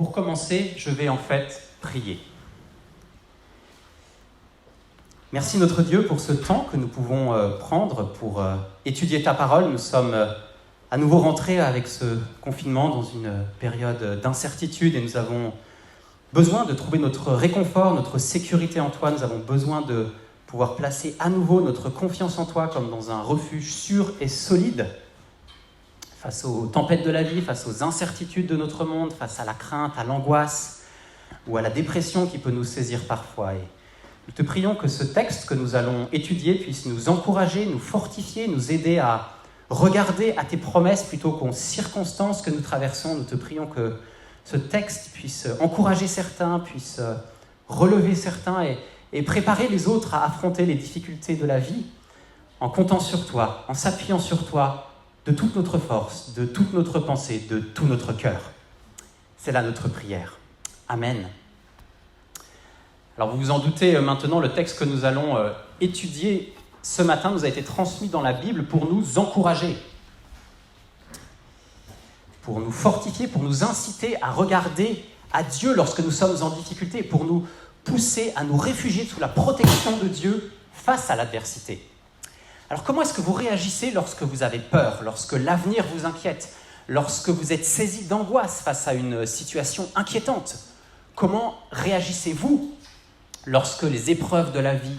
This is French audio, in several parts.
Pour commencer, je vais en fait prier. Merci notre Dieu pour ce temps que nous pouvons prendre pour étudier ta parole. Nous sommes à nouveau rentrés avec ce confinement dans une période d'incertitude et nous avons besoin de trouver notre réconfort, notre sécurité en toi. Nous avons besoin de pouvoir placer à nouveau notre confiance en toi comme dans un refuge sûr et solide face aux tempêtes de la vie, face aux incertitudes de notre monde, face à la crainte, à l'angoisse ou à la dépression qui peut nous saisir parfois. Et nous te prions que ce texte que nous allons étudier puisse nous encourager, nous fortifier, nous aider à regarder à tes promesses plutôt qu'aux circonstances que nous traversons. Nous te prions que ce texte puisse encourager certains, puisse relever certains et préparer les autres à affronter les difficultés de la vie en comptant sur toi, en s'appuyant sur toi de toute notre force, de toute notre pensée, de tout notre cœur. C'est là notre prière. Amen. Alors vous vous en doutez maintenant, le texte que nous allons étudier ce matin nous a été transmis dans la Bible pour nous encourager, pour nous fortifier, pour nous inciter à regarder à Dieu lorsque nous sommes en difficulté, pour nous pousser à nous réfugier sous la protection de Dieu face à l'adversité. Alors comment est-ce que vous réagissez lorsque vous avez peur, lorsque l'avenir vous inquiète, lorsque vous êtes saisi d'angoisse face à une situation inquiétante? Comment réagissez-vous lorsque les épreuves de la vie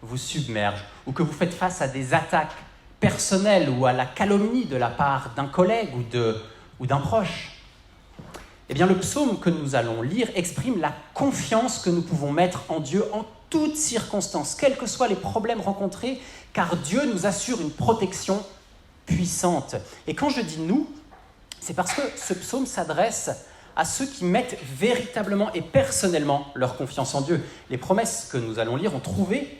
vous submergent ou que vous faites face à des attaques personnelles ou à la calomnie de la part d'un collègue ou d'un proche? Eh bien, le psaume que nous allons lire exprime la confiance que nous pouvons mettre en Dieu en toutes circonstances, quels que soient les problèmes rencontrés, car Dieu nous assure une protection puissante. Et quand je dis « nous », c'est parce que ce psaume s'adresse à ceux qui mettent véritablement et personnellement leur confiance en Dieu. Les promesses que nous allons lire ont trouvé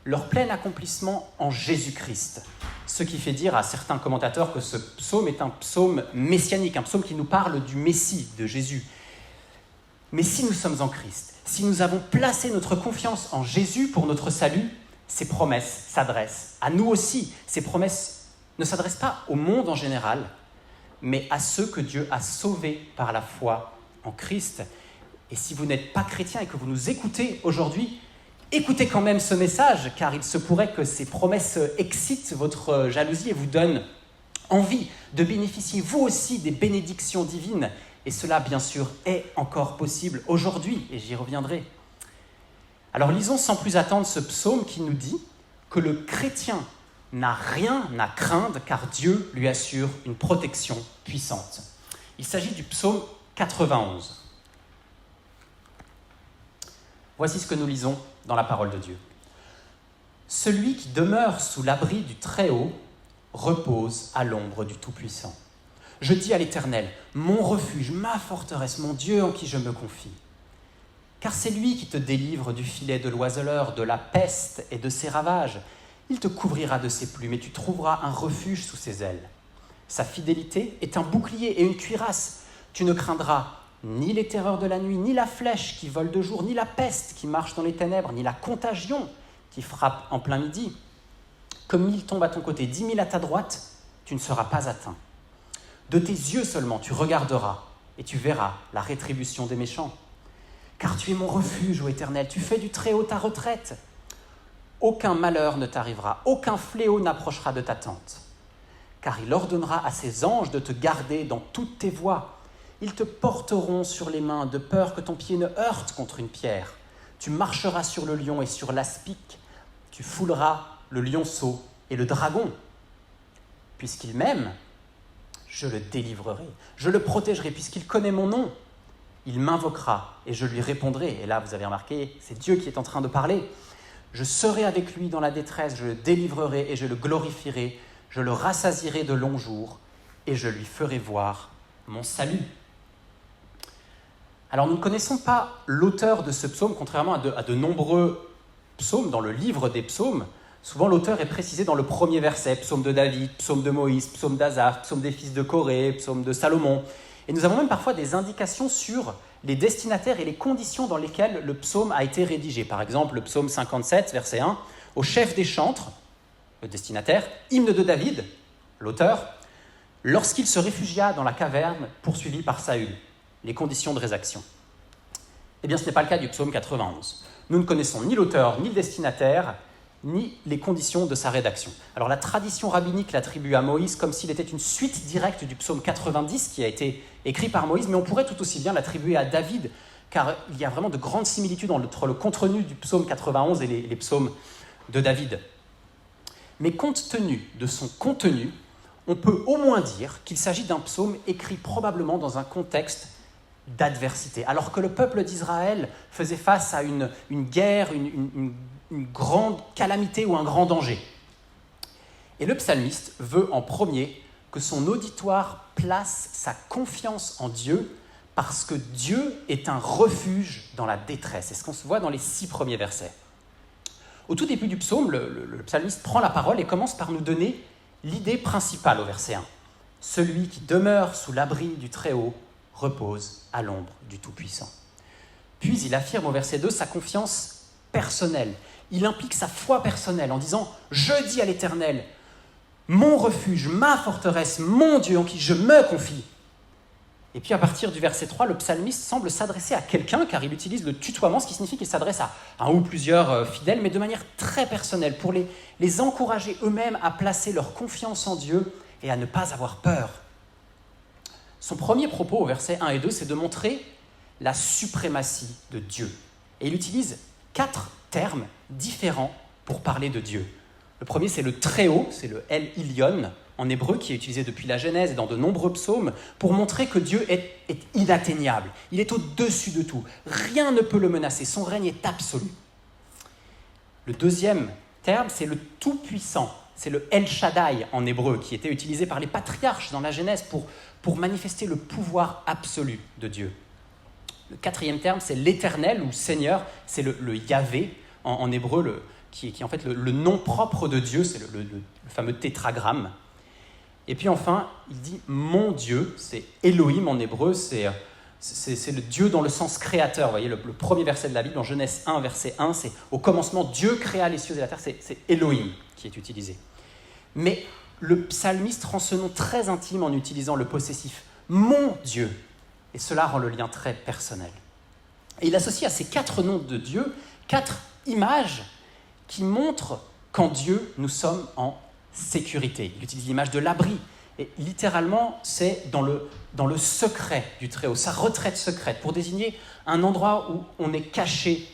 leur plein accomplissement en Jésus-Christ. Ce qui fait dire à certains commentateurs que ce psaume est un psaume messianique, un psaume qui nous parle du Messie, de Jésus. Mais si nous sommes en Christ, si nous avons placé notre confiance en Jésus pour notre salut, ces promesses s'adressent à nous aussi. Ces promesses ne s'adressent pas au monde en général, mais à ceux que Dieu a sauvés par la foi en Christ. Et si vous n'êtes pas chrétien et que vous nous écoutez aujourd'hui, écoutez quand même ce message, car il se pourrait que ces promesses excitent votre jalousie et vous donnent envie de bénéficier vous aussi des bénédictions divines. Et cela, bien sûr, est encore possible aujourd'hui, et j'y reviendrai. Alors lisons sans plus attendre ce psaume qui nous dit que le chrétien n'a rien à craindre car Dieu lui assure une protection puissante. Il s'agit du psaume 91. Voici ce que nous lisons dans la parole de Dieu. « Celui qui demeure sous l'abri du Très-Haut repose à l'ombre du Tout-Puissant. Je dis à l'Éternel, mon refuge, ma forteresse, mon Dieu en qui je me confie. Car c'est lui qui te délivre du filet de l'oiseleur, de la peste et de ses ravages. Il te couvrira de ses plumes et tu trouveras un refuge sous ses ailes. Sa fidélité est un bouclier et une cuirasse. Tu ne craindras ni les terreurs de la nuit, ni la flèche qui vole de jour, ni la peste qui marche dans les ténèbres, ni la contagion qui frappe en plein midi. Comme 1000 tombent à ton côté, 10 000 à ta droite, tu ne seras pas atteint. De tes yeux seulement tu regarderas et tu verras la rétribution des méchants. Car tu es mon refuge, ô Éternel, tu fais du Très-Haut ta retraite. Aucun malheur ne t'arrivera, aucun fléau n'approchera de ta tente. Car il ordonnera à ses anges de te garder dans toutes tes voies. Ils te porteront sur les mains de peur que ton pied ne heurte contre une pierre. Tu marcheras sur le lion et sur l'aspic. Tu fouleras le lionceau et le dragon. Puisqu'il m'aime, je le délivrerai, je le protégerai puisqu'il connaît mon nom. Il m'invoquera et je lui répondrai. Et là, vous avez remarqué, c'est Dieu qui est en train de parler. Je serai avec lui dans la détresse, je le délivrerai et je le glorifierai. Je le rassasierai de longs jours et je lui ferai voir mon salut. Alors, nous ne connaissons pas l'auteur de ce psaume, contrairement à de nombreux psaumes dans le livre des psaumes. Souvent, l'auteur est précisé dans le premier verset, psaume de David, psaume de Moïse, psaume d'Asaph, psaume des fils de Corée, psaume de Salomon. Et nous avons même parfois des indications sur les destinataires et les conditions dans lesquelles le psaume a été rédigé. Par exemple, le psaume 57, verset 1, « Au chef des chantres », le destinataire, « hymne de David », l'auteur, « lorsqu'il se réfugia dans la caverne poursuivi par Saül ». les conditions de rédaction. Eh bien, ce n'est pas le cas du psaume 91. Nous ne connaissons ni l'auteur, ni le destinataire, ni les conditions de sa rédaction. Alors la tradition rabbinique l'attribue à Moïse comme s'il était une suite directe du psaume 90 qui a été écrit par Moïse, mais on pourrait tout aussi bien l'attribuer à David, car il y a vraiment de grandes similitudes entre le contenu du psaume 91 et les psaumes de David. Mais compte tenu de son contenu, on peut au moins dire qu'il s'agit d'un psaume écrit probablement dans un contexte d'adversité, alors que le peuple d'Israël faisait face à une guerre, une grande calamité ou un grand danger. Et le psalmiste veut en premier que son auditoire place sa confiance en Dieu parce que Dieu est un refuge dans la détresse. C'est ce qu'on se voit dans les 6 premiers versets. Au tout début du psaume, le psalmiste prend la parole et commence par nous donner l'idée principale au verset 1. « Celui qui demeure sous l'abri du Très-Haut repose à l'ombre du Tout-Puissant. » Puis il affirme au verset 2 sa confiance personnelle. Il implique sa foi personnelle en disant « Je dis à l'Éternel, mon refuge, ma forteresse, mon Dieu en qui je me confie. » Et puis à partir du verset 3, le psalmiste semble s'adresser à quelqu'un, car il utilise le tutoiement, ce qui signifie qu'il s'adresse à un ou plusieurs fidèles, mais de manière très personnelle, pour les encourager eux-mêmes à placer leur confiance en Dieu et à ne pas avoir peur. Son premier propos au verset 1 et 2, c'est de montrer la suprématie de Dieu. Et il utilise 4 termes différents pour parler de Dieu. Le premier, c'est le Très-Haut, c'est le El Elyon en hébreu, qui est utilisé depuis la Genèse et dans de nombreux psaumes, pour montrer que Dieu est inatteignable. Il est au-dessus de tout. Rien ne peut le menacer. Son règne est absolu. Le deuxième terme, c'est le Tout-Puissant. C'est le El Shaddai en hébreu, qui était utilisé par les patriarches dans la Genèse pour manifester le pouvoir absolu de Dieu. Le quatrième terme, c'est l'Éternel ou Seigneur. C'est le Yahvé en hébreu, qui est en fait le nom propre de Dieu. C'est le fameux tétragramme. Et puis enfin, il dit « mon Dieu », c'est Elohim en hébreu, c'est le Dieu dans le sens créateur. Vous voyez, le premier verset de la Bible, en Genèse 1, verset 1, c'est « au commencement, Dieu créa les cieux et la terre », c'est Elohim qui est utilisé. Mais le psalmiste rend ce nom très intime en utilisant le possessif « mon Dieu », et cela rend le lien très personnel. Et il associe à ces 4 noms de Dieu 4 images qui montrent qu'en Dieu, nous sommes en sécurité. Il utilise l'image de l'abri. Et littéralement, c'est dans le secret du Très-Haut, sa retraite secrète, pour désigner un endroit où on est caché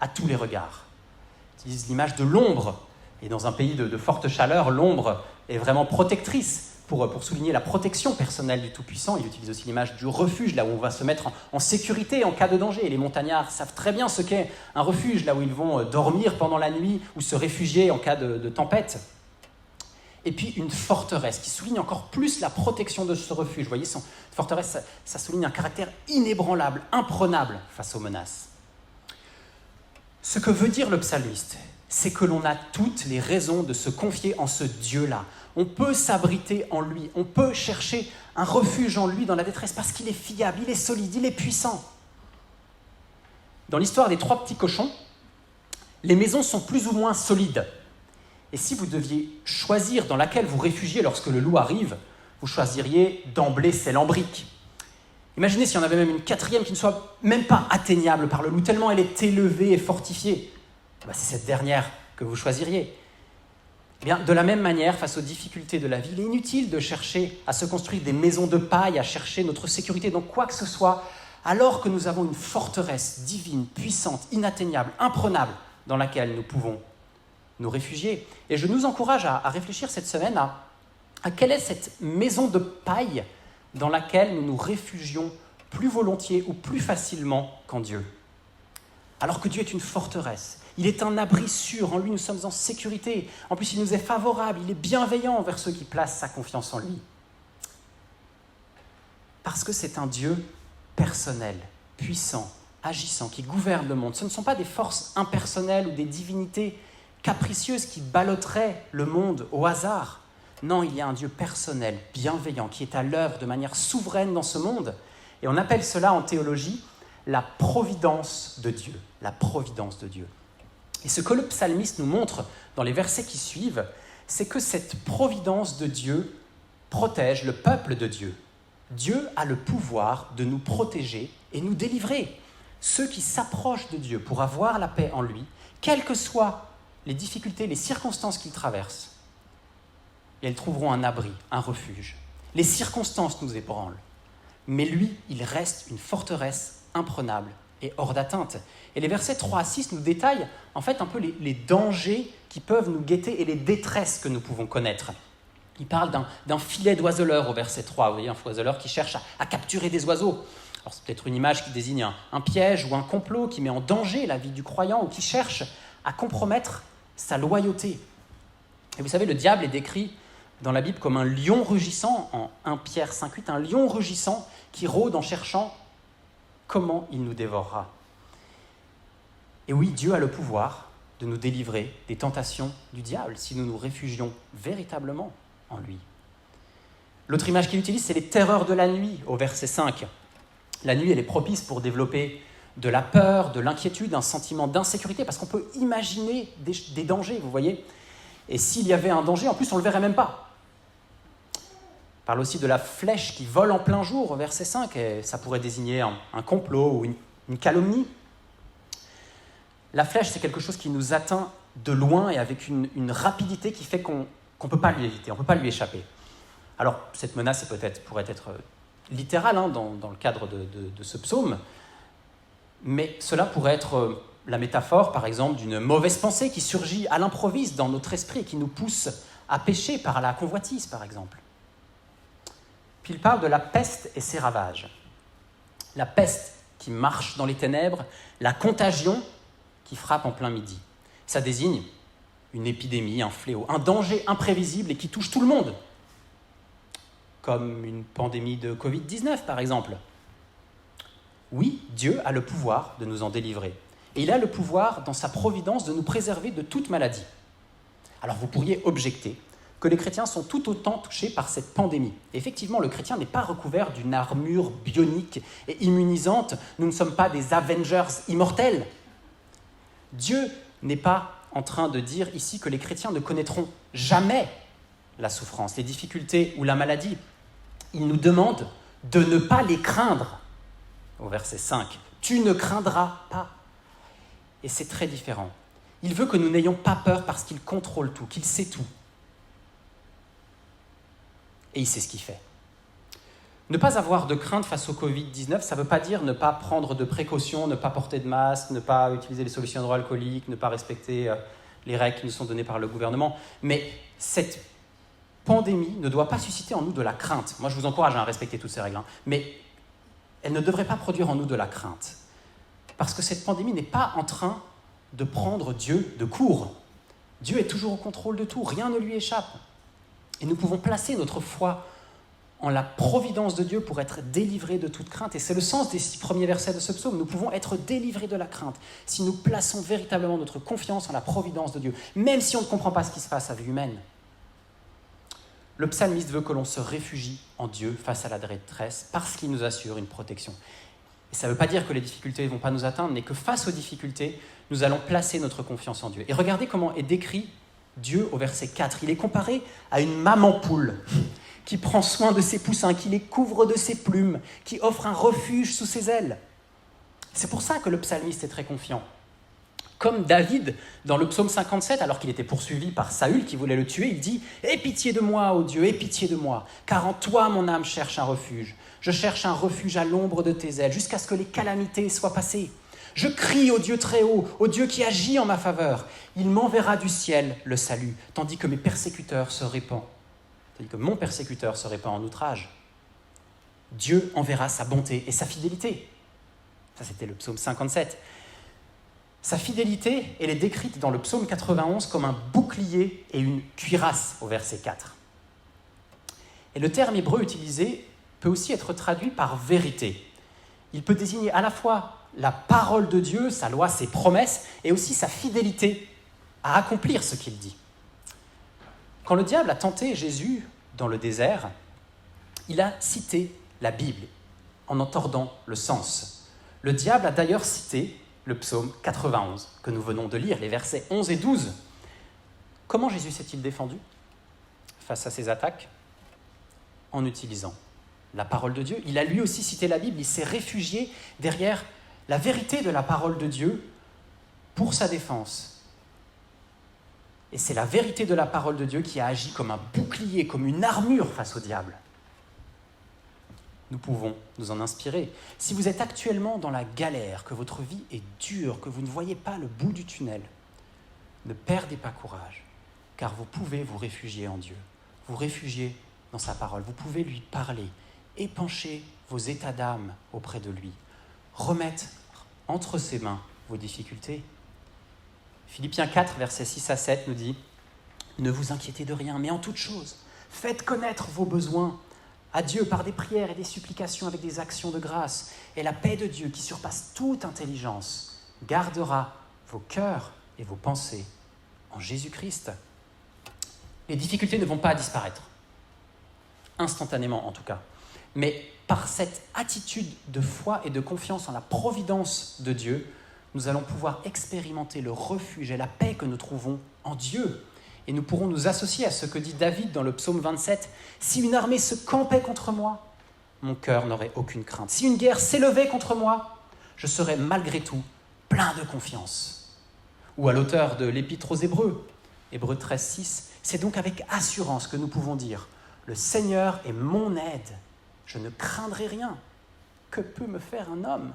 à tous les regards. Il utilise l'image de l'ombre. Et dans un pays de forte chaleur, l'ombre est vraiment protectrice pour souligner la protection personnelle du Tout-Puissant. Il utilise aussi l'image du refuge, là où on va se mettre en sécurité en cas de danger. Et les montagnards savent très bien ce qu'est un refuge, là où ils vont dormir pendant la nuit ou se réfugier en cas de tempête. Et puis une forteresse qui souligne encore plus la protection de ce refuge. Vous voyez, forteresse, ça souligne un caractère inébranlable, imprenable face aux menaces. Ce que veut dire le psalmiste, c'est que l'on a toutes les raisons de se confier en ce Dieu-là. On peut s'abriter en lui, on peut chercher un refuge en lui dans la détresse parce qu'il est fiable, il est solide, il est puissant. Dans l'histoire des 3 petits cochons, les maisons sont plus ou moins solides. Et si vous deviez choisir dans laquelle vous réfugiez lorsque le loup arrive, vous choisiriez d'emblée celle en briques. Imaginez s'il y en avait même une 4e qui ne soit même pas atteignable par le loup, tellement elle est élevée et fortifiée. C'est cette dernière que vous choisiriez. Eh bien, de la même manière, face aux difficultés de la vie, il est inutile de chercher à se construire des maisons de paille, à chercher notre sécurité dans quoi que ce soit, alors que nous avons une forteresse divine, puissante, inatteignable, imprenable, dans laquelle nous pouvons nous réfugier. Et je nous encourage à réfléchir cette semaine à quelle est cette maison de paille dans laquelle nous nous réfugions plus volontiers ou plus facilement qu'en Dieu. Alors que Dieu est une forteresse, il est un abri sûr, en lui nous sommes en sécurité. En plus, il nous est favorable, il est bienveillant envers ceux qui placent sa confiance en lui. Parce que c'est un Dieu personnel, puissant, agissant, qui gouverne le monde. Ce ne sont pas des forces impersonnelles ou des divinités capricieuses qui ballotteraient le monde au hasard. Non, il y a un Dieu personnel, bienveillant, qui est à l'œuvre de manière souveraine dans ce monde. Et on appelle cela en théologie la providence de Dieu. La providence de Dieu. Et ce que le psalmiste nous montre dans les versets qui suivent, c'est que cette providence de Dieu protège le peuple de Dieu. Dieu a le pouvoir de nous protéger et nous délivrer. Ceux qui s'approchent de Dieu pour avoir la paix en lui, quelles que soient les difficultés, les circonstances qu'ils traversent, elles trouveront un abri, un refuge. Les circonstances nous ébranlent, mais lui, il reste une forteresse imprenable et hors d'atteinte. Et les versets 3 à 6 nous détaillent en fait un peu les dangers qui peuvent nous guetter et les détresses que nous pouvons connaître. Il parle d'un filet d'oiseleur au verset 3, vous voyez, un oiseleur qui cherche à capturer des oiseaux. Alors c'est peut-être une image qui désigne un piège ou un complot qui met en danger la vie du croyant ou qui cherche à compromettre sa loyauté. Et vous savez, le diable est décrit dans la Bible comme un lion rugissant, en 1 Pierre 5,8, un lion rugissant qui rôde en cherchant comment il nous dévorera. Et oui, Dieu a le pouvoir de nous délivrer des tentations du diable si nous nous réfugions véritablement en lui. L'autre image qu'il utilise, c'est les terreurs de la nuit, au verset 5. La nuit, elle est propice pour développer de la peur, de l'inquiétude, un sentiment d'insécurité, parce qu'on peut imaginer des dangers, vous voyez. Et s'il y avait un danger, en plus, on ne le verrait même pas. Il parle aussi de la flèche qui vole en plein jour, au verset 5, et ça pourrait désigner un complot ou une calomnie. La flèche, c'est quelque chose qui nous atteint de loin et avec une rapidité qui fait qu'on ne peut pas lui éviter, on ne peut pas lui échapper. Alors, cette menace pourrait être littérale dans le cadre de ce psaume, mais cela pourrait être la métaphore, par exemple, d'une mauvaise pensée qui surgit à l'improviste dans notre esprit et qui nous pousse à pécher par la convoitise, par exemple. Puis il parle de la peste et ses ravages. La peste qui marche dans les ténèbres, la contagion qui frappe en plein midi. Ça désigne une épidémie, un fléau, un danger imprévisible et qui touche tout le monde, comme une pandémie de Covid-19 par exemple. Oui, Dieu a le pouvoir de nous en délivrer. Et il a le pouvoir, dans sa providence, de nous préserver de toute maladie. Alors vous pourriez objecter que les chrétiens sont tout autant touchés par cette pandémie. Effectivement, le chrétien n'est pas recouvert d'une armure bionique et immunisante. Nous ne sommes pas des Avengers immortels. Dieu n'est pas en train de dire ici que les chrétiens ne connaîtront jamais la souffrance, les difficultés ou la maladie. Il nous demande de ne pas les craindre. Au verset 5, « Tu ne craindras pas ». Et c'est très différent. Il veut que nous n'ayons pas peur parce qu'il contrôle tout, qu'il sait tout. Et il sait ce qu'il fait. Ne pas avoir de crainte face au Covid-19, ça ne veut pas dire ne pas prendre de précautions, ne pas porter de masque, ne pas utiliser les solutions hydroalcooliques, ne pas respecter les règles qui nous sont données par le gouvernement. Mais cette pandémie ne doit pas susciter en nous de la crainte. Moi, je vous encourage à respecter toutes ces règles, mais elle ne devrait pas produire en nous de la crainte. Parce que cette pandémie n'est pas en train de prendre Dieu de court. Dieu est toujours au contrôle de tout, rien ne lui échappe. Et nous pouvons placer notre foi en la providence de Dieu pour être délivrés de toute crainte. Et c'est le sens des 6 premiers versets de ce psaume. Nous pouvons être délivrés de la crainte si nous plaçons véritablement notre confiance en la providence de Dieu, même si on ne comprend pas ce qui se passe à vue humaine. Le psalmiste veut que l'on se réfugie en Dieu face à la détresse parce qu'il nous assure une protection. Et ça ne veut pas dire que les difficultés ne vont pas nous atteindre, mais que face aux difficultés, nous allons placer notre confiance en Dieu. Et regardez comment est décrit Dieu au verset 4. Il est comparé à une maman poule qui prend soin de ses poussins, qui les couvre de ses plumes, qui offre un refuge sous ses ailes. C'est pour ça que le psalmiste est très confiant. Comme David, dans le psaume 57, alors qu'il était poursuivi par Saül qui voulait le tuer, il dit « Aie pitié de moi, ô Dieu, aie pitié de moi, car en toi mon âme cherche un refuge. Je cherche un refuge à l'ombre de tes ailes, jusqu'à ce que les calamités soient passées. Je crie au Dieu très haut, au Dieu qui agit en ma faveur. Il m'enverra du ciel le salut, tandis que mes persécuteurs se répandent. Tandis que mon persécuteur se répand en outrage. Dieu enverra sa bonté et sa fidélité. » Ça, c'était le psaume 57. Sa fidélité, elle est décrite dans le psaume 91 comme un bouclier et une cuirasse au verset 4. Et le terme hébreu utilisé peut aussi être traduit par vérité. Il peut désigner à la fois la parole de Dieu, sa loi, ses promesses, et aussi sa fidélité à accomplir ce qu'il dit. Quand le diable a tenté Jésus dans le désert, il a cité la Bible en tordant le sens. Le diable a d'ailleurs cité le psaume 91 que nous venons de lire, les versets 11 et 12. Comment Jésus s'est-il défendu face à ces attaques ? En utilisant la parole de Dieu. Il a lui aussi cité la Bible, il s'est réfugié derrière la vérité de la parole de Dieu pour sa défense. Et c'est la vérité de la parole de Dieu qui a agi comme un bouclier, comme une armure face au diable. Nous pouvons nous en inspirer. Si vous êtes actuellement dans la galère, que votre vie est dure, que vous ne voyez pas le bout du tunnel, ne perdez pas courage, car vous pouvez vous réfugier en Dieu, vous réfugier dans sa parole. Vous pouvez lui parler, épancher vos états d'âme auprès de lui, remettre entre ses mains vos difficultés. Philippiens 4, versets 6 à 7 nous dit « Ne vous inquiétez de rien, mais en toute chose, faites connaître vos besoins à Dieu par des prières et des supplications avec des actions de grâce. Et la paix de Dieu, qui surpasse toute intelligence, gardera vos cœurs et vos pensées en Jésus-Christ. » Les difficultés ne vont pas disparaître, instantanément en tout cas. Mais par cette attitude de foi et de confiance en la providence de Dieu, nous allons pouvoir expérimenter le refuge et la paix que nous trouvons en Dieu. Et nous pourrons nous associer à ce que dit David dans le psaume 27. « Si une armée se campait contre moi, mon cœur n'aurait aucune crainte. Si une guerre s'élevait contre moi, je serais malgré tout plein de confiance. » Ou à l'auteur de l'Épître aux Hébreux, Hébreux 13, 6, « C'est donc avec assurance que nous pouvons dire « Le Seigneur est mon aide, je ne craindrai rien. Que peut me faire un homme ?»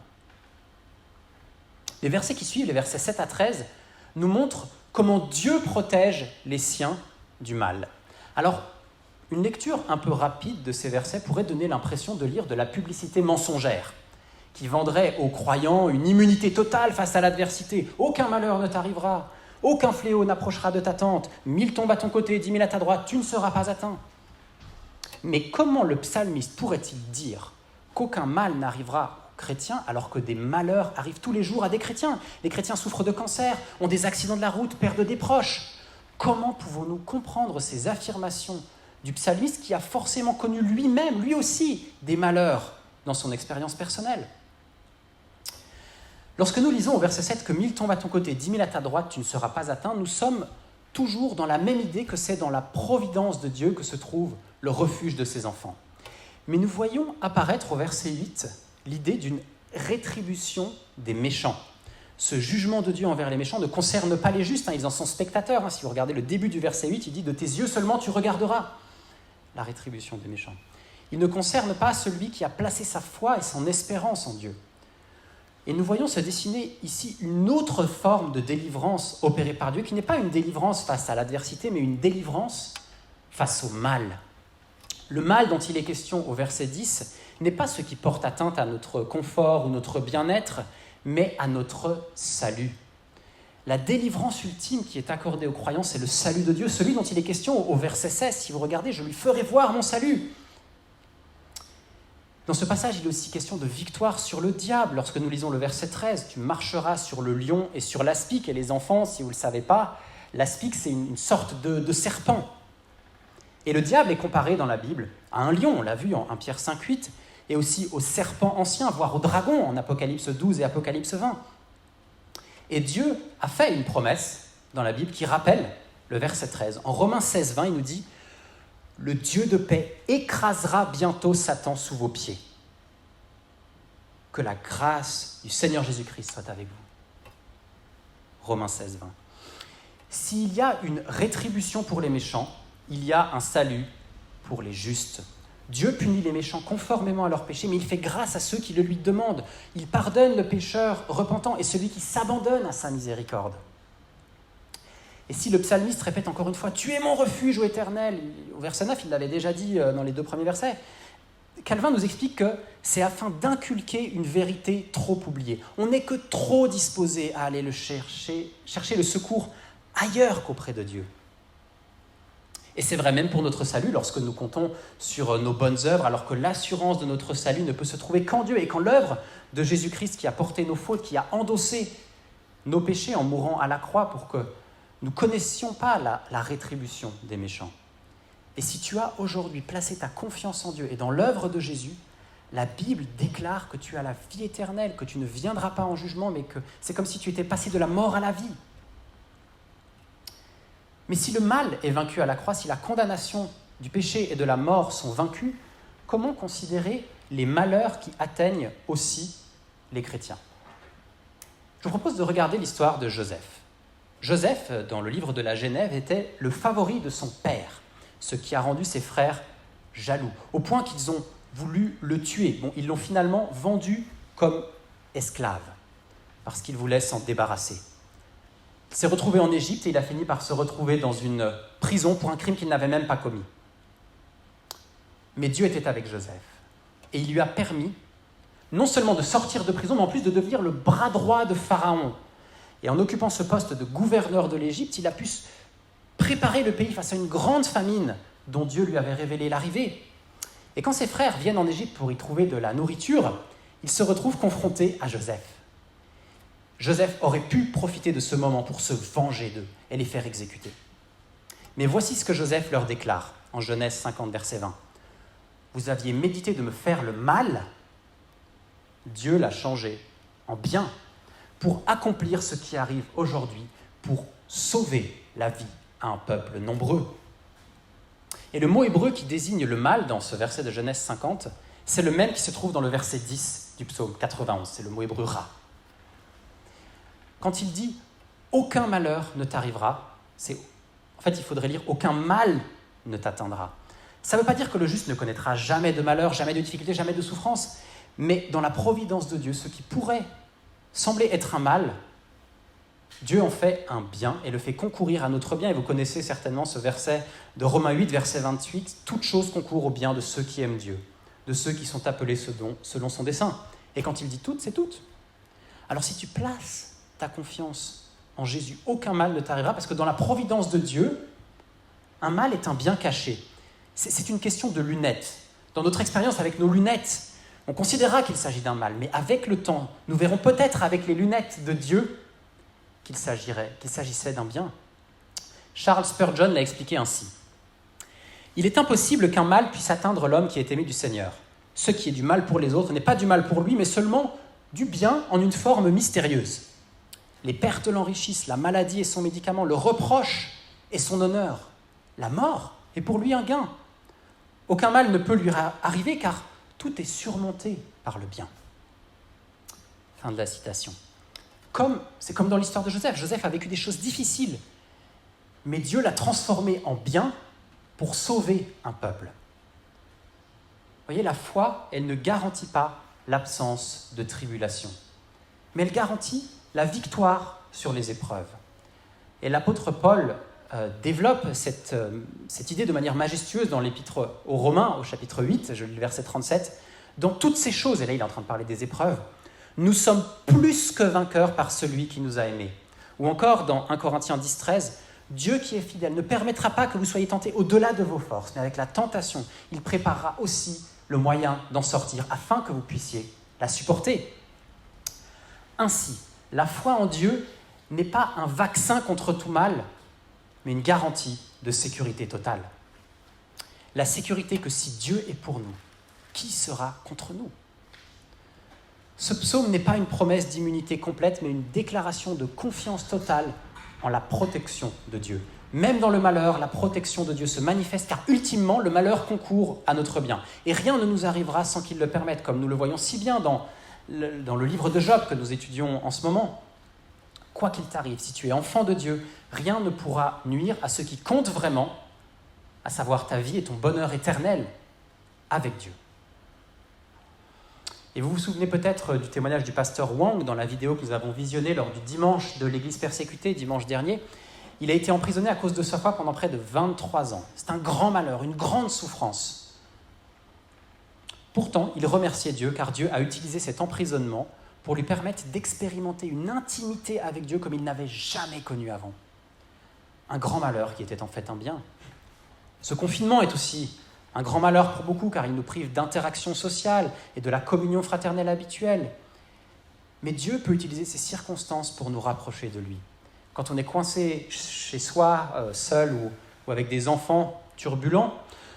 Les versets qui suivent, les versets 7 à 13, nous montrent comment Dieu protège les siens du mal. Alors, une lecture un peu rapide de ces versets pourrait donner l'impression de lire de la publicité mensongère, qui vendrait aux croyants une immunité totale face à l'adversité. Aucun malheur ne t'arrivera, aucun fléau n'approchera de ta tente, 1000 tombent à ton côté, 10 000 à ta droite, tu ne seras pas atteint. Mais comment le psalmiste pourrait-il dire qu'aucun mal n'arrivera aux chrétiens alors que des malheurs arrivent tous les jours à des chrétiens? Les chrétiens souffrent de cancer, ont des accidents de la route, perdent des proches. Comment pouvons-nous comprendre ces affirmations du psalmiste qui a forcément connu lui-même, lui aussi, des malheurs dans son expérience personnelle? Lorsque nous lisons au verset 7 que 1000 tombent à ton côté, 10 000 à ta droite, tu ne seras pas atteint, nous sommes toujours dans la même idée que c'est dans la providence de Dieu que se trouve le refuge de ses enfants. Mais nous voyons apparaître au verset 8 l'idée d'une rétribution des méchants. Ce jugement de Dieu envers les méchants ne concerne pas les justes, ils en sont spectateurs. Si vous regardez le début du verset 8, il dit « De tes yeux seulement tu regarderas » la rétribution des méchants. Il ne concerne pas celui qui a placé sa foi et son espérance en Dieu. Et nous voyons se dessiner ici une autre forme de délivrance opérée par Dieu, qui n'est pas une délivrance face à l'adversité, mais une délivrance face au mal. Le mal dont il est question au verset 10 n'est pas ce qui porte atteinte à notre confort ou notre bien-être, mais à notre salut. La délivrance ultime qui est accordée aux croyants, c'est le salut de Dieu, celui dont il est question au verset 16. Si vous regardez, je lui ferai voir mon salut. Dans ce passage, il est aussi question de victoire sur le diable. Lorsque nous lisons le verset 13, « Tu marcheras sur le lion et sur l'aspic ». Et les enfants, si vous ne le savez pas, l'aspic, c'est une sorte de serpent. Et le diable est comparé dans la Bible à un lion, on l'a vu en 1 Pierre 5,8, et aussi au serpent ancien, voire au dragon en Apocalypse 12 et Apocalypse 20. Et Dieu a fait une promesse dans la Bible qui rappelle le verset 13. En Romains 16, 20, il nous dit « Le Dieu de paix écrasera bientôt Satan sous vos pieds. Que la grâce du Seigneur Jésus-Christ soit avec vous. » Romains 16, 20. S'il y a une rétribution pour les méchants, il y a un salut pour les justes. Dieu punit les méchants conformément à leurs péchés, mais il fait grâce à ceux qui le lui demandent. Il pardonne le pécheur repentant et celui qui s'abandonne à sa miséricorde. Et si le psalmiste répète encore une fois « Tu es mon refuge, ô Éternel », au verset 9, il l'avait déjà dit dans les 2 premiers versets, Calvin nous explique que c'est afin d'inculquer une vérité trop oubliée. On n'est que trop disposé à aller le chercher le secours ailleurs qu'auprès de Dieu. Et c'est vrai même pour notre salut, lorsque nous comptons sur nos bonnes œuvres, alors que l'assurance de notre salut ne peut se trouver qu'en Dieu et qu'en l'œuvre de Jésus-Christ qui a porté nos fautes, qui a endossé nos péchés en mourant à la croix pour que nous ne connaissions pas la rétribution des méchants. Et si tu as aujourd'hui placé ta confiance en Dieu et dans l'œuvre de Jésus, la Bible déclare que tu as la vie éternelle, que tu ne viendras pas en jugement, mais que c'est comme si tu étais passé de la mort à la vie. Mais si le mal est vaincu à la croix, si la condamnation du péché et de la mort sont vaincus, comment considérer les malheurs qui atteignent aussi les chrétiens. Je vous propose de regarder l'histoire de Joseph. Joseph, dans le livre de la Genèse, était le favori de son père, ce qui a rendu ses frères jaloux, au point qu'ils ont voulu le tuer. Bon, ils l'ont finalement vendu comme esclave, parce qu'ils voulaient s'en débarrasser. Il s'est retrouvé en Égypte et il a fini par se retrouver dans une prison pour un crime qu'il n'avait même pas commis. Mais Dieu était avec Joseph et il lui a permis non seulement de sortir de prison, mais en plus de devenir le bras droit de Pharaon. Et en occupant ce poste de gouverneur de l'Égypte, il a pu préparer le pays face à une grande famine dont Dieu lui avait révélé l'arrivée. Et quand ses frères viennent en Égypte pour y trouver de la nourriture, ils se retrouvent confrontés à Joseph. Joseph aurait pu profiter de ce moment pour se venger d'eux et les faire exécuter. Mais voici ce que Joseph leur déclare en Genèse 50, verset 20. « Vous aviez médité de me faire le mal, Dieu l'a changé en bien pour accomplir ce qui arrive aujourd'hui, pour sauver la vie à un peuple nombreux. » Et le mot hébreu qui désigne le mal dans ce verset de Genèse 50, c'est le même qui se trouve dans le verset 10 du psaume 91, c'est le mot hébreu ra. Quand il dit « aucun malheur ne t'arrivera », en fait, il faudrait lire « aucun mal ne t'atteindra ». Ça ne veut pas dire que le juste ne connaîtra jamais de malheur, jamais de difficulté, jamais de souffrance, mais dans la providence de Dieu, ce qui pourrait sembler être un mal, Dieu en fait un bien et le fait concourir à notre bien. Et vous connaissez certainement ce verset de Romains 8, verset 28, « Toute chose concourt au bien de ceux qui aiment Dieu, de ceux qui sont appelés selon son dessein. » Et quand il dit « toutes », c'est toutes. Alors si tu places ta confiance en Jésus, aucun mal ne t'arrivera, parce que dans la providence de Dieu, un mal est un bien caché. C'est une question de lunettes. Dans notre expérience avec nos lunettes, on considérera qu'il s'agit d'un mal, mais avec le temps, nous verrons peut-être avec les lunettes de Dieu qu'il s'agissait d'un bien. Charles Spurgeon l'a expliqué ainsi. « Il est impossible qu'un mal puisse atteindre l'homme qui est aimé du Seigneur. Ce qui est du mal pour les autres n'est pas du mal pour lui, mais seulement du bien en une forme mystérieuse. Les pertes l'enrichissent, la maladie est son médicament, le reproche est son honneur, la mort est pour lui un gain. Aucun mal ne peut lui arriver car tout est surmonté par le bien. » Fin de la citation. C'est comme dans l'histoire de Joseph. Joseph a vécu des choses difficiles, mais Dieu l'a transformé en bien pour sauver un peuple. Vous voyez, la foi, elle ne garantit pas l'absence de tribulation, mais elle garantit la victoire sur les épreuves. Et l'apôtre Paul développe cette idée de manière majestueuse dans l'épître aux Romains, au chapitre 8, je lis le verset 37, « Dans toutes ces choses, et là il est en train de parler des épreuves, nous sommes plus que vainqueurs par celui qui nous a aimés. » Ou encore dans 1 Corinthiens 10, 13, « Dieu qui est fidèle ne permettra pas que vous soyez tentés au-delà de vos forces, mais avec la tentation, il préparera aussi le moyen d'en sortir afin que vous puissiez la supporter. » Ainsi, la foi en Dieu n'est pas un vaccin contre tout mal, mais une garantie de sécurité totale. La sécurité que si Dieu est pour nous, qui sera contre nous ? Ce psaume n'est pas une promesse d'immunité complète, mais une déclaration de confiance totale en la protection de Dieu. Même dans le malheur, la protection de Dieu se manifeste, car ultimement, le malheur concourt à notre bien. Et rien ne nous arrivera sans qu'il le permette, comme nous le voyons si bien dans le livre de Job que nous étudions en ce moment. Quoi qu'il t'arrive, si tu es enfant de Dieu, rien ne pourra nuire à ce qui compte vraiment, à savoir ta vie et ton bonheur éternel avec Dieu. Et vous vous souvenez peut-être du témoignage du pasteur Wang dans la vidéo que nous avons visionnée lors du dimanche de l'Église persécutée, dimanche dernier. Il a été emprisonné à cause de sa foi pendant près de 23 ans. C'est un grand malheur, une grande souffrance. Pourtant, il remerciait Dieu car Dieu a utilisé cet emprisonnement pour lui permettre d'expérimenter une intimité avec Dieu comme il n'avait jamais connue avant. Un grand malheur qui était en fait un bien. Ce confinement est aussi un grand malheur pour beaucoup car il nous prive d'interaction sociale et de la communion fraternelle habituelle. Mais Dieu peut utiliser ces circonstances pour nous rapprocher de lui. Quand on est coincé chez soi, seul ou avec des enfants turbulents,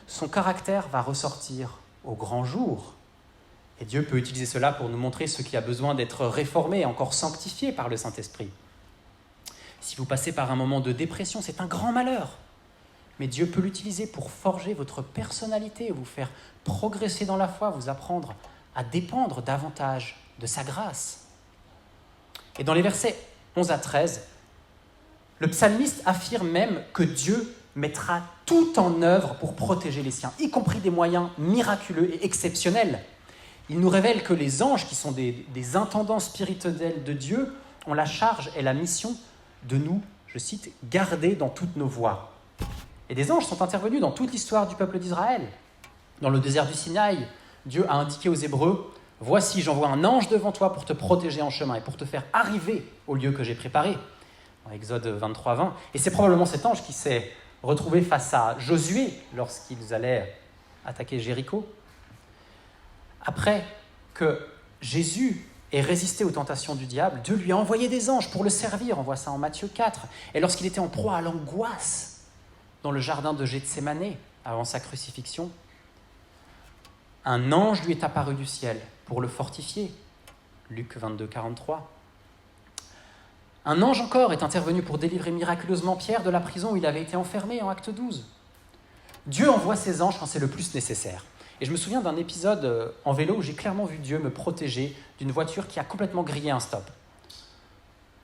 son caractère va ressortir au grand jour. Et Dieu peut utiliser cela pour nous montrer ce qui a besoin d'être réformé, encore sanctifié par le Saint-Esprit. Si vous passez par un moment de dépression, c'est un grand malheur. mais Dieu peut l'utiliser pour forger votre personnalité, vous faire progresser dans la foi, vous apprendre à dépendre davantage de sa grâce. Et dans les versets 11 à 13, le psalmiste affirme même que Dieu mettra tout en œuvre pour protéger les siens, y compris des moyens miraculeux et exceptionnels. Il nous révèle que les anges, qui sont des intendants spirituels de Dieu, ont la charge et la mission de nous, je cite, « garder dans toutes nos voies ». Et des anges sont intervenus dans toute l'histoire du peuple d'Israël. Dans le désert du Sinaï, Dieu a indiqué aux Hébreux « Voici, j'envoie un ange devant toi pour te protéger en chemin et pour te faire arriver au lieu que j'ai préparé ». Dans Exode 23, 20. Et c'est probablement cet ange qui s'est retrouvé face à Josué lorsqu'ils allaient attaquer Jéricho. Après que Jésus ait résisté aux tentations du diable, Dieu lui a envoyé des anges pour le servir. On voit ça en Matthieu 4. Et lorsqu'il était en proie à l'angoisse dans le jardin de Gethsémane, avant sa crucifixion, un ange lui est apparu du ciel pour le fortifier. Luc 22, 43. Un ange encore est intervenu pour délivrer miraculeusement Pierre de la prison où il avait été enfermé en Acte 12. Dieu envoie ses anges quand c'est le plus nécessaire. Et je me souviens d'un épisode en vélo où j'ai clairement vu Dieu me protéger d'une voiture qui a complètement grillé un stop.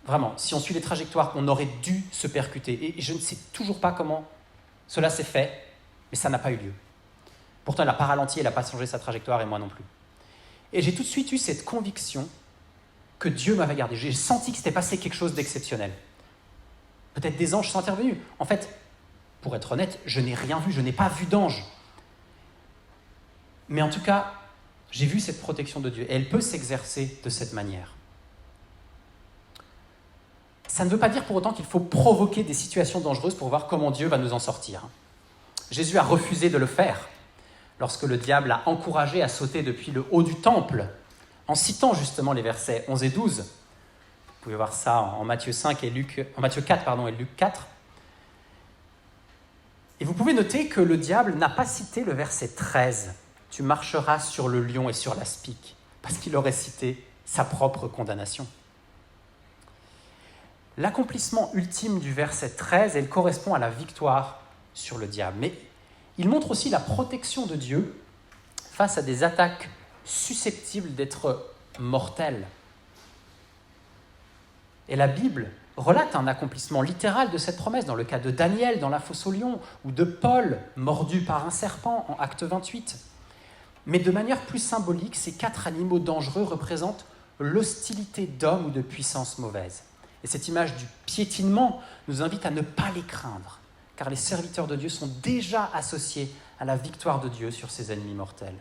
Vraiment, si on suit les trajectoires, on aurait dû se percuter. Et je ne sais toujours pas comment cela s'est fait, mais ça n'a pas eu lieu. Pourtant, elle n'a pas ralenti, elle n'a pas changé sa trajectoire, et moi non plus. Et j'ai tout de suite eu cette conviction que Dieu m'avait gardé. J'ai senti que s'était passé quelque chose d'exceptionnel. Peut-être des anges sont intervenus. En fait, pour être honnête, je n'ai rien vu, je n'ai pas vu d'ange. Mais en tout cas, j'ai vu cette protection de Dieu, et elle peut s'exercer de cette manière. Ça ne veut pas dire pour autant qu'il faut provoquer des situations dangereuses pour voir comment Dieu va nous en sortir. Jésus a refusé de le faire lorsque le diable l'a encouragé à sauter depuis le haut du temple, en citant justement les versets 11 et 12. Vous pouvez voir ça en Matthieu 4 et Luc 4. Et vous pouvez noter que le diable n'a pas cité le verset 13. « Tu marcheras sur le lion et sur l'aspic », parce qu'il aurait cité sa propre condamnation. L'accomplissement ultime du verset 13, elle correspond à la victoire sur le diable. Mais il montre aussi la protection de Dieu face à des attaques susceptibles d'être mortelles. Et la Bible relate un accomplissement littéral de cette promesse dans le cas de Daniel dans la fosse aux lions ou de Paul mordu par un serpent en Acte 28. Mais de manière plus symbolique, ces 4 animaux dangereux représentent l'hostilité d'hommes ou de puissances mauvaises. Et cette image du piétinement nous invite à ne pas les craindre, car les serviteurs de Dieu sont déjà associés à la victoire de Dieu sur ses ennemis mortels.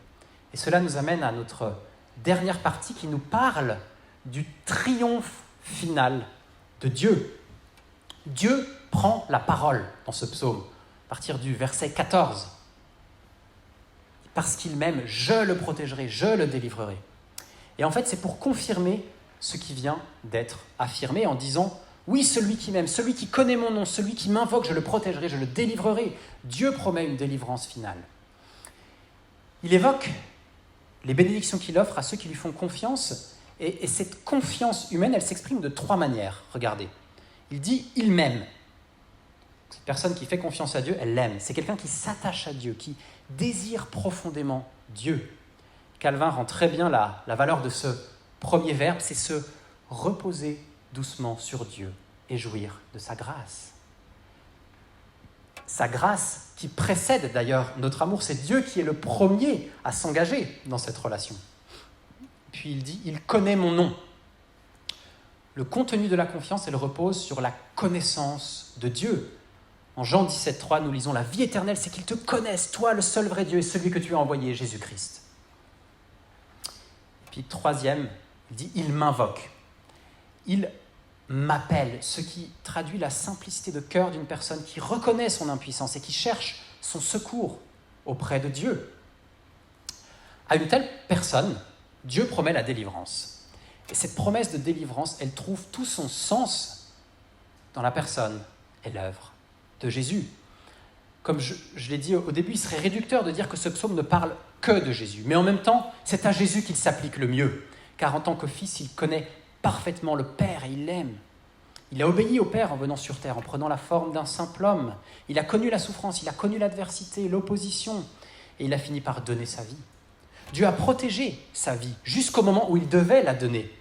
Et cela nous amène à notre dernière partie qui nous parle du triomphe final de Dieu. Dieu prend la parole dans ce psaume, à partir du verset 14. Parce qu'il m'aime, je le protégerai, je le délivrerai. Et en fait, c'est pour confirmer ce qui vient d'être affirmé en disant « Oui, celui qui m'aime, celui qui connaît mon nom, celui qui m'invoque, je le protégerai, je le délivrerai. » Dieu promet une délivrance finale. Il évoque les bénédictions qu'il offre à ceux qui lui font confiance. Et cette confiance humaine, elle s'exprime de 3 manières. Regardez. Il dit « Il m'aime ». Cette personne qui fait confiance à Dieu, elle l'aime. C'est quelqu'un qui s'attache à Dieu, qui désire profondément Dieu. Calvin rend très bien la valeur de ce premier verbe, c'est se reposer doucement sur Dieu et jouir de sa grâce. Sa grâce qui précède d'ailleurs notre amour, c'est Dieu qui est le premier à s'engager dans cette relation. Puis il dit « Il connaît mon nom ». Le contenu de la confiance, elle repose sur la connaissance de Dieu. En Jean 17,3, nous lisons « La vie éternelle, c'est qu'ils te connaissent, toi, le seul vrai Dieu, et celui que tu as envoyé, Jésus-Christ. » Puis troisième, il dit « Il m'invoque ». Il m'appelle, ce qui traduit la simplicité de cœur d'une personne qui reconnaît son impuissance et qui cherche son secours auprès de Dieu. À une telle personne, Dieu promet la délivrance. Et cette promesse de délivrance, elle trouve tout son sens dans la personne et l'œuvre de Jésus. Comme je l'ai dit au début, il serait réducteur de dire que ce psaume ne parle que de Jésus. Mais en même temps, c'est à Jésus qu'il s'applique le mieux, car en tant que fils, il connaît parfaitement le Père et il l'aime. Il a obéi au Père en venant sur terre, en prenant la forme d'un simple homme. Il a connu la souffrance, il a connu l'adversité, l'opposition, et il a fini par donner sa vie. Dieu a protégé sa vie jusqu'au moment où il devait la donner.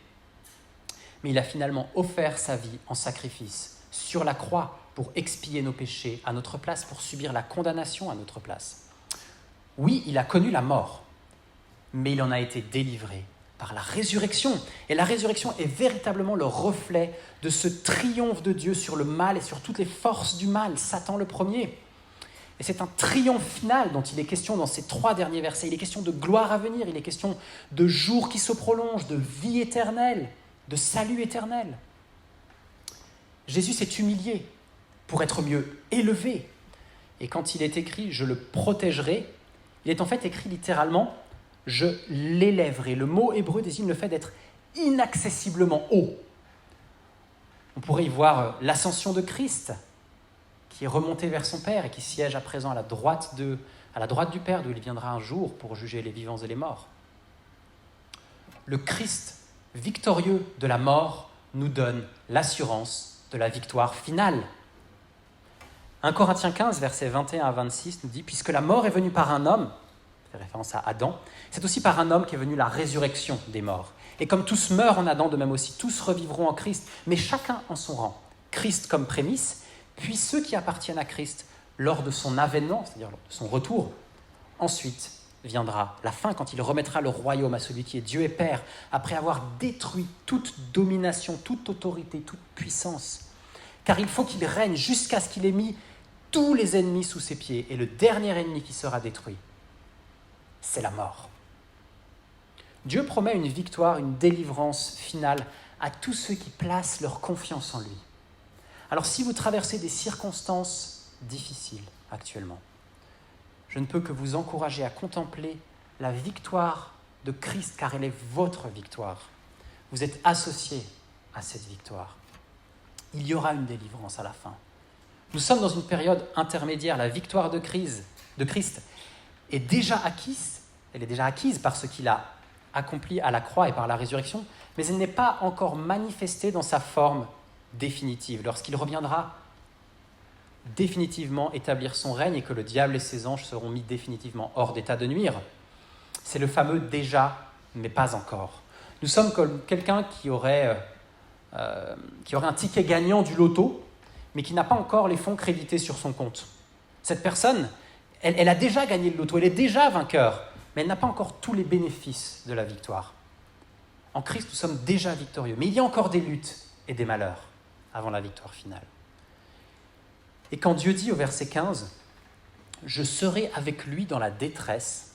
Mais il a finalement offert sa vie en sacrifice sur la croix pour expier nos péchés à notre place, pour subir la condamnation à notre place. Oui, il a connu la mort, mais il en a été délivré par la résurrection. Et la résurrection est véritablement le reflet de ce triomphe de Dieu sur le mal et sur toutes les forces du mal, Satan le premier. Et c'est un triomphe final dont il est question dans ces 3 derniers versets. Il est question de gloire à venir, il est question de jours qui se prolongent, de vie éternelle, de salut éternel. Jésus s'est humilié pour être mieux élevé. Et quand il est écrit « je le protégerai », il est en fait écrit littéralement « je l'élèverai ». Le mot hébreu désigne le fait d'être inaccessiblement haut. On pourrait y voir l'ascension de Christ, qui est remonté vers son Père et qui siège à présent à la droite du Père, d'où il viendra un jour pour juger les vivants et les morts. Le Christ victorieux de la mort nous donne l'assurance de la victoire finale. 1 Corinthiens 15, versets 21 à 26 nous dit « Puisque la mort est venue par un homme », fait référence à Adam, c'est aussi par un homme qu'est venue la résurrection des morts. Et comme tous meurent en Adam, de même aussi tous revivront en Christ, mais chacun en son rang. Christ comme prémisse, puis ceux qui appartiennent à Christ lors de son avènement, c'est-à-dire lors de son retour. Ensuite viendra la fin, quand il remettra le royaume à celui qui est Dieu et Père, après avoir détruit toute domination, toute autorité, toute puissance. Car il faut qu'il règne jusqu'à ce qu'il ait mis tous les ennemis sous ses pieds. Et le dernier ennemi qui sera détruit, c'est la mort. Dieu promet une victoire, une délivrance finale à tous ceux qui placent leur confiance en lui. Alors si vous traversez des circonstances difficiles actuellement, je ne peux que vous encourager à contempler la victoire de Christ, car elle est votre victoire. Vous êtes associés à cette victoire. Il y aura une délivrance à la fin. Nous sommes dans une période intermédiaire. La victoire de Christ est déjà acquise. Elle est déjà acquise par ce qu'il a accompli à la croix et par la résurrection, mais elle n'est pas encore manifestée dans sa forme définitive, lorsqu'il reviendra définitivement établir son règne et que le diable et ses anges seront mis définitivement hors d'état de nuire. C'est le fameux « déjà, mais pas encore ». Nous sommes comme quelqu'un qui aurait un ticket gagnant du loto, mais qui n'a pas encore les fonds crédités sur son compte. Cette personne, elle a déjà gagné le loto, elle est déjà vainqueur, mais elle n'a pas encore tous les bénéfices de la victoire. En Christ, nous sommes déjà victorieux, mais il y a encore des luttes et des malheurs avant la victoire finale. Et quand Dieu dit au verset 15 « Je serai avec lui dans la détresse »,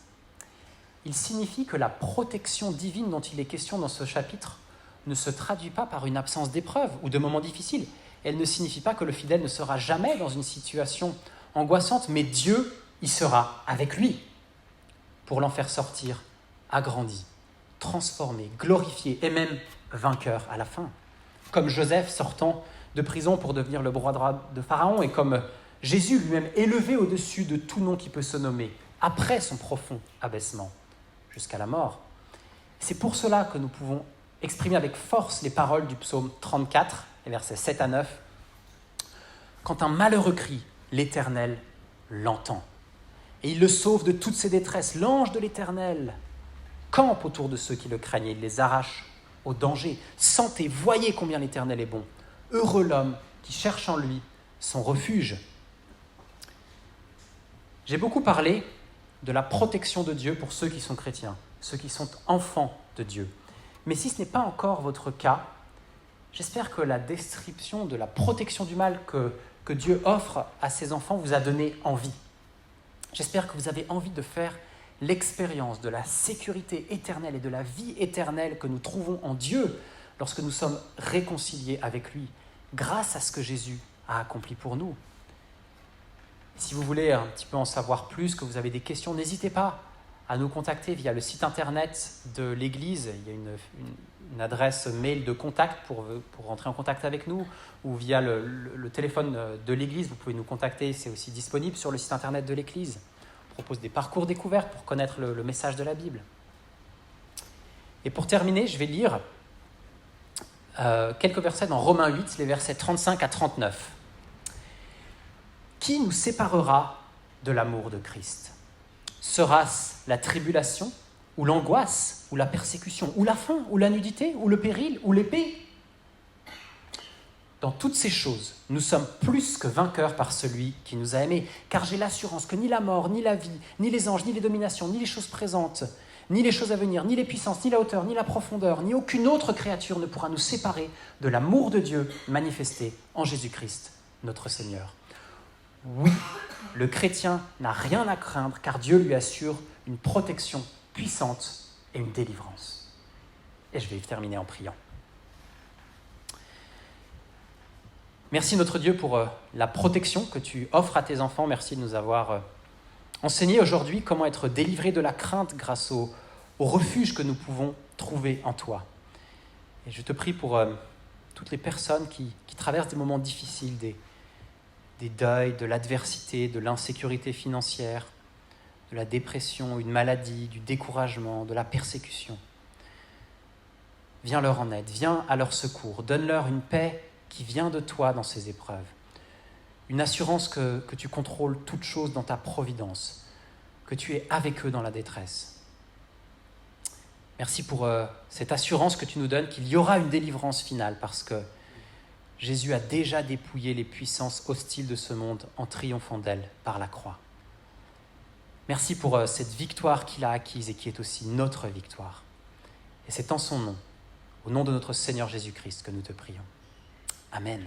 il signifie que la protection divine dont il est question dans ce chapitre ne se traduit pas par une absence d'épreuves ou de moments difficiles. Elle ne signifie pas que le fidèle ne sera jamais dans une situation angoissante, mais Dieu y sera avec lui pour l'en faire sortir agrandi, transformé, glorifié et même vainqueur à la fin. Comme Joseph sortant de prison pour devenir le bras droit de Pharaon et comme Jésus lui-même élevé au-dessus de tout nom qui peut se nommer après son profond abaissement jusqu'à la mort. C'est pour cela que nous pouvons exprimer avec force les paroles du psaume 34, les versets 7 à 9. Quand un malheureux crie, l'Éternel l'entend. Et il le sauve de toutes ses détresses. L'ange de l'Éternel campe autour de ceux qui le craignent et il les arrache au danger. Sentez, voyez combien l'Éternel est bon. Heureux l'homme qui cherche en lui son refuge. J'ai beaucoup parlé de la protection de Dieu pour ceux qui sont chrétiens, ceux qui sont enfants de Dieu. Mais si ce n'est pas encore votre cas, j'espère que la description de la protection du mal que Dieu offre à ses enfants vous a donné envie. J'espère que vous avez envie de faire l'expérience de la sécurité éternelle et de la vie éternelle que nous trouvons en Dieu lorsque nous sommes réconciliés avec lui, grâce à ce que Jésus a accompli pour nous. Si vous voulez un petit peu en savoir plus, que vous avez des questions, n'hésitez pas à nous contacter via le site internet de l'Église. Il y a une adresse mail de contact pour rentrer en contact avec nous, ou via le téléphone de l'Église, vous pouvez nous contacter, c'est aussi disponible sur le site internet de l'Église. On propose des parcours découvertes pour connaître le message de la Bible. Et pour terminer, je vais lire quelques versets dans Romains 8, les versets 35 à 39. Qui nous séparera de l'amour de Christ ? Sera-ce la tribulation, ou l'angoisse, ou la persécution, ou la faim, ou la nudité, ou le péril, ou l'épée ? Dans toutes ces choses, nous sommes plus que vainqueurs par celui qui nous a aimés, car j'ai l'assurance que ni la mort, ni la vie, ni les anges, ni les dominations, ni les choses présentes, ni les choses à venir, ni les puissances, ni la hauteur, ni la profondeur, ni aucune autre créature ne pourra nous séparer de l'amour de Dieu manifesté en Jésus-Christ, notre Seigneur. Oui, le chrétien n'a rien à craindre, car Dieu lui assure une protection puissante et une délivrance. Et je vais terminer en priant. Merci notre Dieu pour la protection que tu offres à tes enfants. Merci de nous avoir enseigné aujourd'hui comment être délivrés de la crainte grâce au refuge que nous pouvons trouver en toi. Et je te prie pour toutes les personnes qui traversent des moments difficiles, des deuils, de l'adversité, de l'insécurité financière, de la dépression, une maladie, du découragement, de la persécution. Viens leur en aide, viens à leur secours, donne-leur une paix qui vient de toi dans ces épreuves. Une assurance que tu contrôles toutes choses dans ta providence, que tu es avec eux dans la détresse. Merci pour cette assurance que tu nous donnes qu'il y aura une délivrance finale parce que Jésus a déjà dépouillé les puissances hostiles de ce monde en triomphant d'elles par la croix. Merci pour cette victoire qu'il a acquise et qui est aussi notre victoire. Et c'est en son nom, au nom de notre Seigneur Jésus-Christ, que nous te prions. Amen.